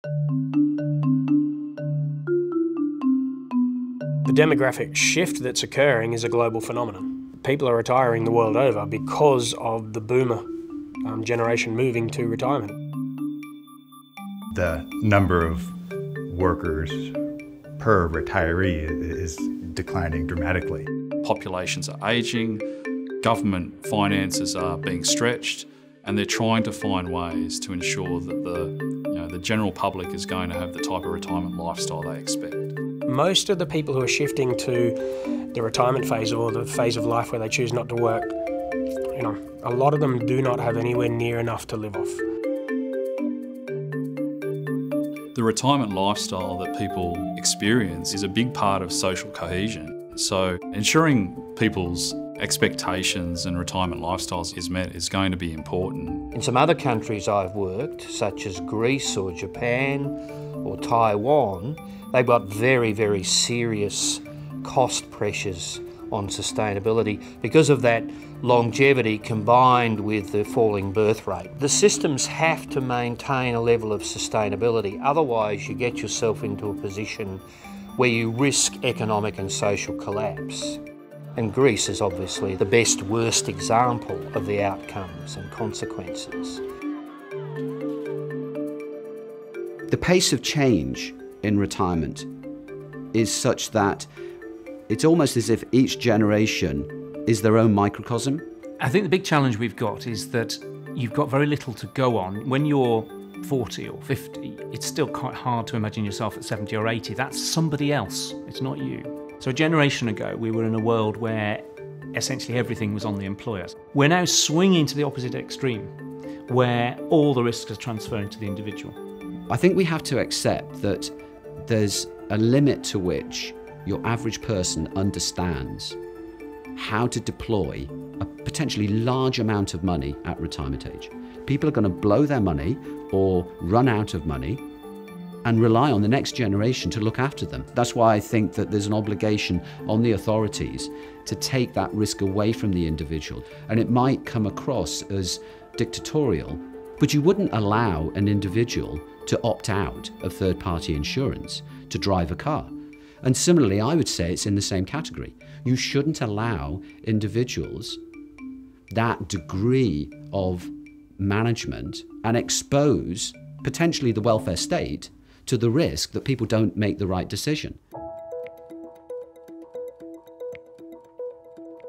The demographic shift that's occurring is a global phenomenon. People are retiring the world over because of the boomer generation moving to retirement. The number of workers per retiree is declining dramatically. Populations are ageing, government finances are being stretched, and they're trying to find ways to ensure that the general public is going to have the type of retirement lifestyle they expect. Most of the people who are shifting to the retirement phase or the phase of life where they choose not to work, a lot of them do not have anywhere near enough to live off. The retirement lifestyle that people experience is a big part of social cohesion. So ensuring people's expectations and retirement lifestyles is met is going to be important. In some other countries I've worked, such as Greece or Japan or Taiwan, they've got very, very serious cost pressures on sustainability because of that longevity combined with the falling birth rate. The systems have to maintain a level of sustainability, otherwise you get yourself into a position where you risk economic and social collapse. And Greece is obviously the best worst example of the outcomes and consequences. The pace of change in retirement is such that it's almost as if each generation is their own microcosm. I think the big challenge we've got is that you've got very little to go on. When you're 40 or 50, it's still quite hard to imagine yourself at 70 or 80. That's somebody else, it's not you. So a generation ago, we were in a world where essentially everything was on the employers. We're now swinging to the opposite extreme, where all the risks are transferring to the individual. I think we have to accept that there's a limit to which your average person understands how to deploy a potentially large amount of money at retirement age. People are going to blow their money or run out of money and rely on the next generation to look after them. That's why I think that there's an obligation on the authorities to take that risk away from the individual. And it might come across as dictatorial, but you wouldn't allow an individual to opt out of third-party insurance to drive a car. And similarly, I would say it's in the same category. You shouldn't allow individuals that degree of management and expose potentially the welfare state to the risk that people don't make the right decision.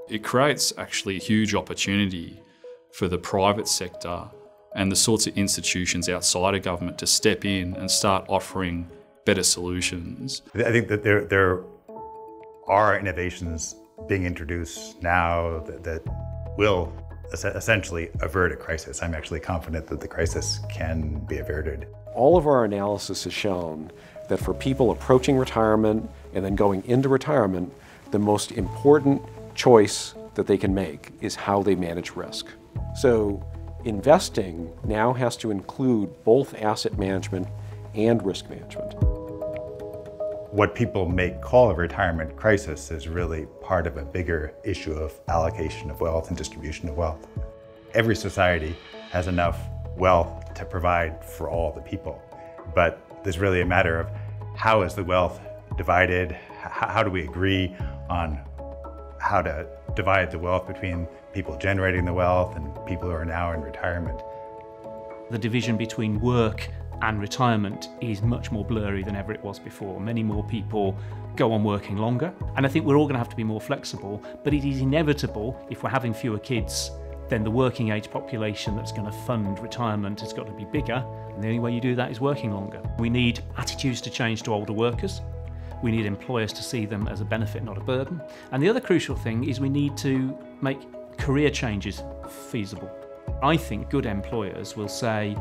It creates actually a huge opportunity for the private sector and the sorts of institutions outside of government to step in and start offering better solutions. I think that there are innovations being introduced now that will essentially avert a crisis. I'm actually confident that the crisis can be averted. All of our analysis has shown that for people approaching retirement and then going into retirement, the most important choice that they can make is how they manage risk. So investing now has to include both asset management and risk management. What people may call a retirement crisis is really part of a bigger issue of allocation of wealth and distribution of wealth. Every society has enough wealth to provide for all the people, but there's really a matter of how is the wealth divided, how do we agree on how to divide the wealth between people generating the wealth and people who are now in retirement. The division between work and retirement is much more blurry than ever it was before. Many more people go on working longer, and I think we're all going to have to be more flexible, but it is inevitable if we're having fewer kids, then the working age population that's going to fund retirement has got to be bigger, and the only way you do that is working longer. We need attitudes to change to older workers. We need employers to see them as a benefit, not a burden. And the other crucial thing is we need to make career changes feasible. I think good employers will say,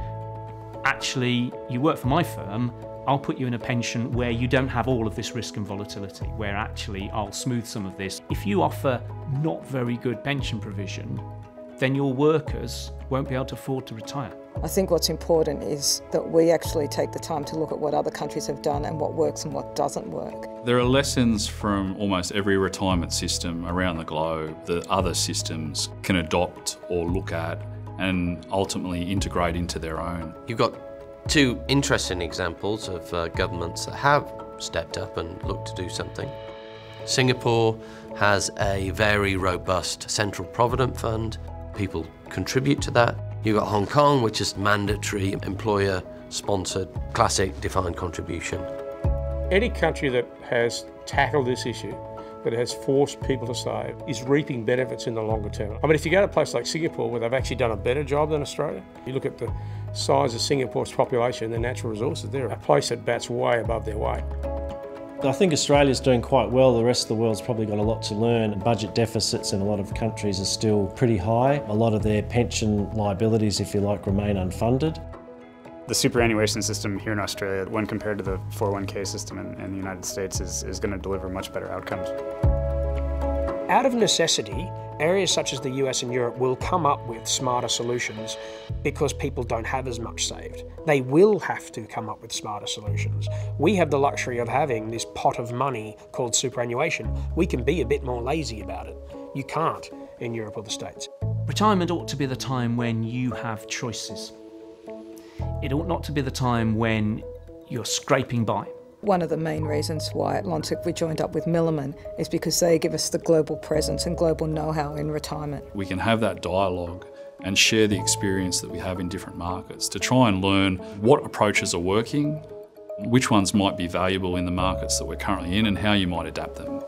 actually, you work for my firm, I'll put you in a pension where you don't have all of this risk and volatility, where actually I'll smooth some of this. If you offer not very good pension provision, then your workers won't be able to afford to retire. I think what's important is that we actually take the time to look at what other countries have done and what works and what doesn't work. There are lessons from almost every retirement system around the globe that other systems can adopt or look at and ultimately integrate into their own. You've got Two interesting examples of governments that have stepped up and looked to do something. Singapore has a very robust central provident fund. People contribute to that. You've got Hong Kong, which is mandatory employer-sponsored, classic defined contribution. Any country that has tackled this issue, that has forced people to save, is reaping benefits in the longer term. I mean, if you go to a place like Singapore, where they've actually done a better job than Australia, you look at the size of Singapore's population, their natural resources, they're a place that bats way above their weight. I think Australia's doing quite well. The rest of the world's probably got a lot to learn. Budget deficits in a lot of countries are still pretty high. A lot of their pension liabilities, if you like, remain unfunded. The superannuation system here in Australia, when compared to the 401k system in the United States, is going to deliver much better outcomes. Out of necessity, areas such as the US and Europe will come up with smarter solutions because people don't have as much saved. They will have to come up with smarter solutions. We have the luxury of having this pot of money called superannuation. We can be a bit more lazy about it. You can't in Europe or the States. Retirement ought to be the time when you have choices. It ought not to be the time when you're scraping by. One of the main reasons why at Lonsec we joined up with Milliman is because they give us the global presence and global know-how in retirement. We can have that dialogue and share the experience that we have in different markets to try and learn what approaches are working, which ones might be valuable in the markets that we're currently in, and how you might adapt them.